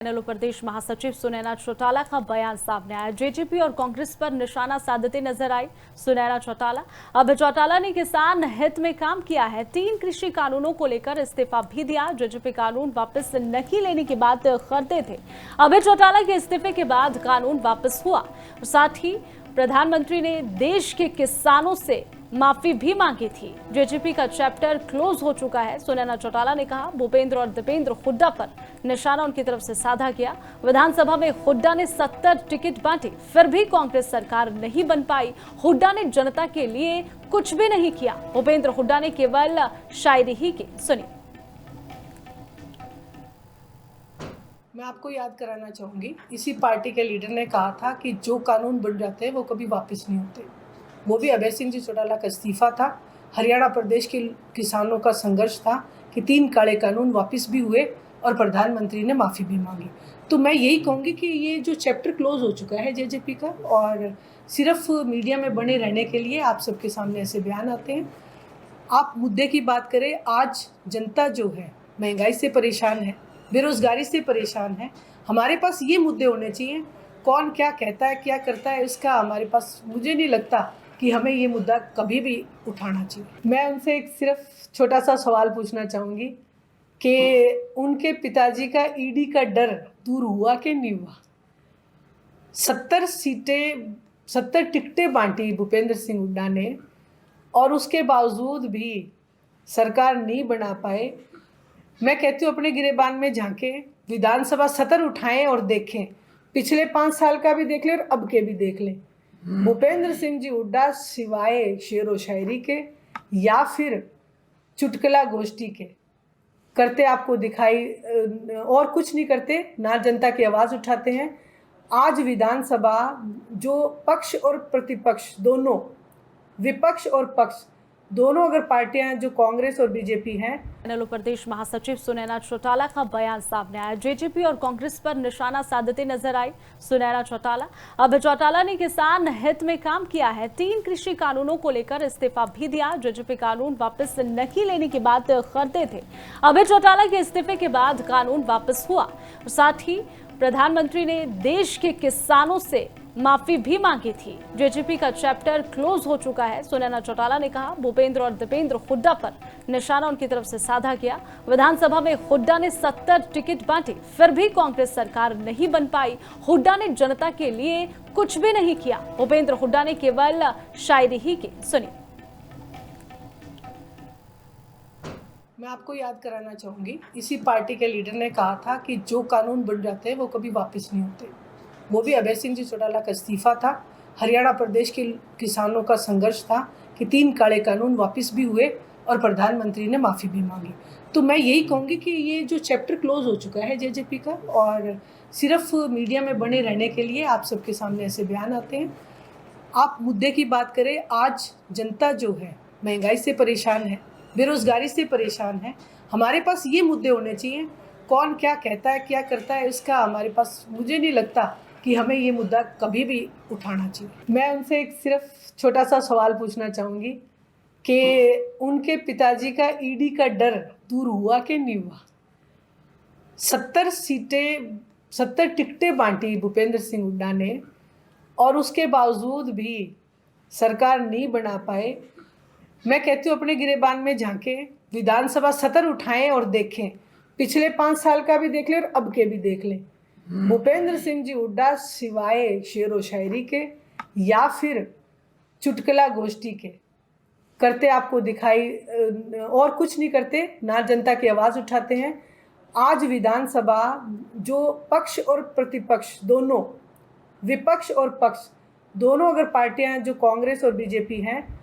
इनेलो प्रदेश महासचिव सुनैना चौटाला का बयान सामने आया। जेजेपी और कांग्रेस पर निशाना साधते नजर आई सुनैना चौटाला। अब चौटाला ने किसान हित में काम किया है। 3 कृषि कानूनों को लेकर इस्तीफा भी दिया। जेजेपी कानून वापस नहीं लेने की बात करते थे। अभय चौटाला के इस्तीफे के बाद कानून वापस हुआ। साथ ही प्रधानमंत्री ने देश के किसानों से माफी भी मांगी थी। जेजेपी का चैप्टर क्लोज हो चुका है। सुनैना चौटाला ने कहा, भूपेंद्र और दीपेंद्र हुड्डा पर निशाना उनकी तरफ से साधा गया। विधानसभा में हुड्डा ने 70 टिकट बांटे, फिर भी कांग्रेस सरकार नहीं बन पाई। हुड्डा ने जनता के लिए कुछ भी नहीं किया। भूपेंद्र हुड्डा ने केवल शायरी ही की। सुनिए। मैं आपको याद कराना चाहूँगी, इसी पार्टी के लीडर ने कहा था कि जो कानून बन जाते हैं वो कभी वापस नहीं होते। वो भी अभय सिंह जी चौटाला का इस्तीफा था। हरियाणा प्रदेश के किसानों का संघर्ष था कि 3 काले कानून वापस भी हुए और प्रधानमंत्री ने माफ़ी भी मांगी। तो मैं यही कहूँगी कि ये जो चैप्टर क्लोज हो चुका है जेजेपी का, और सिर्फ मीडिया में बने रहने के लिए आप सबके सामने ऐसे बयान आते हैं। आप मुद्दे की बात करें, आज जनता जो है महंगाई से परेशान है, बेरोजगारी से परेशान है। हमारे पास ये मुद्दे होने चाहिए। कौन क्या कहता है, क्या करता है, इसका हमारे पास, मुझे नहीं लगता कि हमें ये मुद्दा कभी भी उठाना चाहिए। मैं उनसे एक सिर्फ छोटा सा सवाल पूछना चाहूँगी कि उनके पिताजी का ईडी का डर दूर हुआ कि नहीं हुआ। 70 टिकटें बांटी भूपेंद्र सिंह हुड्डा ने, और उसके बावजूद भी सरकार नहीं बना पाए। मैं कहती हूँ अपने गिरेबान में झांकें, विधानसभा सत्र उठाएं और देखें। पिछले 5 साल का भी देख लें और अब के भी देख लें। भूपेंद्र सिंह जी हुड्डा सिवाय शेर व शायरी के या फिर चुटकुला गोष्ठी के करते आपको दिखाई, और कुछ नहीं करते, ना जनता की आवाज़ उठाते हैं। आज विधानसभा जो पक्ष और प्रतिपक्ष दोनों, विपक्ष और पक्ष दोनों अगर पार्टियां जो कांग्रेस और बीजेपी हैं। इनेलो प्रदेश महासचिव सुनैना चौटाला का बयान सामने आया। जेजेपी और कांग्रेस पर निशाना साधते नजर आई सुनैना चौटाला। अब चौटाला ने किसान हित में काम किया है। 3 कृषि कानूनों को लेकर इस्तीफा भी दिया। जेजेपी कानून वापस नहीं लेने की बात करते थे। अभय चौटाला के इस्तीफे के बाद कानून वापस हुआ। साथ ही प्रधानमंत्री ने देश के किसानों से माफी भी मांगी थी। जेजेपी का चैप्टर क्लोज हो चुका है। सुनैना चौटाला ने कहा, भूपेंद्र और दीपेंद्र हुड्डा पर निशाना उनकी तरफ से साधा गया। विधानसभा में हुड्डा ने 70 टिकट बांटे, फिर भी कांग्रेस सरकार नहीं बन पाई। हुड्डा ने जनता के लिए कुछ भी नहीं किया। भूपेंद्र हुड्डा ने केवल शायरी ही की। सुनिए। मैं आपको याद कराना चाहूँगी, इसी पार्टी के लीडर ने कहा था कि जो कानून बन जाते हैं वो कभी वापस नहीं होते। वो भी अभय सिंह जी चौटाला का इस्तीफा था। हरियाणा प्रदेश के किसानों का संघर्ष था कि 3 काले कानून वापस भी हुए और प्रधानमंत्री ने माफ़ी भी मांगी। तो मैं यही कहूँगी कि ये जो चैप्टर क्लोज हो चुका है जेजेपी का, और सिर्फ मीडिया में बने रहने के लिए आप सबके सामने ऐसे बयान आते हैं। आप मुद्दे की बात करें, आज जनता जो है महंगाई से परेशान है, बेरोजगारी से परेशान है। हमारे पास ये मुद्दे होने चाहिए। कौन क्या कहता है, क्या करता है, इसका हमारे पास, मुझे नहीं लगता कि हमें ये मुद्दा कभी भी उठाना चाहिए। मैं उनसे एक सिर्फ छोटा सा सवाल पूछना चाहूँगी कि उनके पिताजी का ईडी का डर दूर हुआ कि नहीं हुआ। 70 टिकटें बांटी भूपेंद्र सिंह हुड्डा ने, और उसके बावजूद भी सरकार नहीं बना पाए। मैं कहती हूँ अपने गिरेबान में झांकें, विधानसभा सत्र उठाएं और देखें। पिछले 5 साल का भी देख लें और अब के भी देख लें। भूपेंद्र सिंह जी हुड्डा सिवाय शेर व शायरी के या फिर चुटकुला गोष्ठी के करते आपको दिखाई, और कुछ नहीं करते, ना जनता की आवाज़ उठाते हैं। आज विधानसभा जो पक्ष और प्रतिपक्ष दोनों, विपक्ष और पक्ष दोनों अगर पार्टियां जो कांग्रेस और बीजेपी हैं,